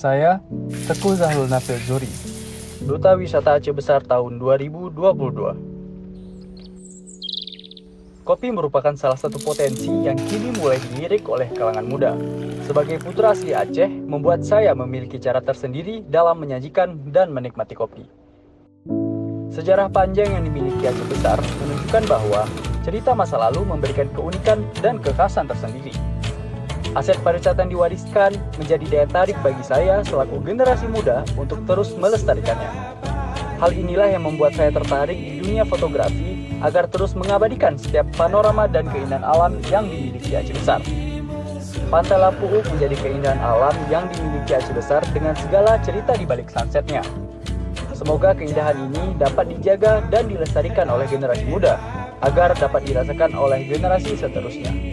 Saya, Teguh Zahrul Nafil Zuri, Duta Wisata Aceh Besar tahun 2022. Kopi merupakan salah satu potensi yang kini mulai dilirik oleh kalangan muda. Sebagai putra asli Aceh, membuat saya memiliki cara tersendiri dalam menyajikan dan menikmati kopi. Sejarah panjang yang dimiliki Aceh Besar menunjukkan bahwa cerita masa lalu memberikan keunikan dan kekhasan tersendiri. Aset pariwisata yang diwariskan menjadi daya tarik bagi saya selaku generasi muda untuk terus melestarikannya. Hal inilah yang membuat saya tertarik di dunia fotografi agar terus mengabadikan setiap panorama dan keindahan alam yang dimiliki Aceh Besar. Pantai Lapu'uk menjadi keindahan alam yang dimiliki Aceh Besar dengan segala cerita di balik sunsetnya. Semoga keindahan ini dapat dijaga dan dilestarikan oleh generasi muda agar dapat dirasakan oleh generasi seterusnya.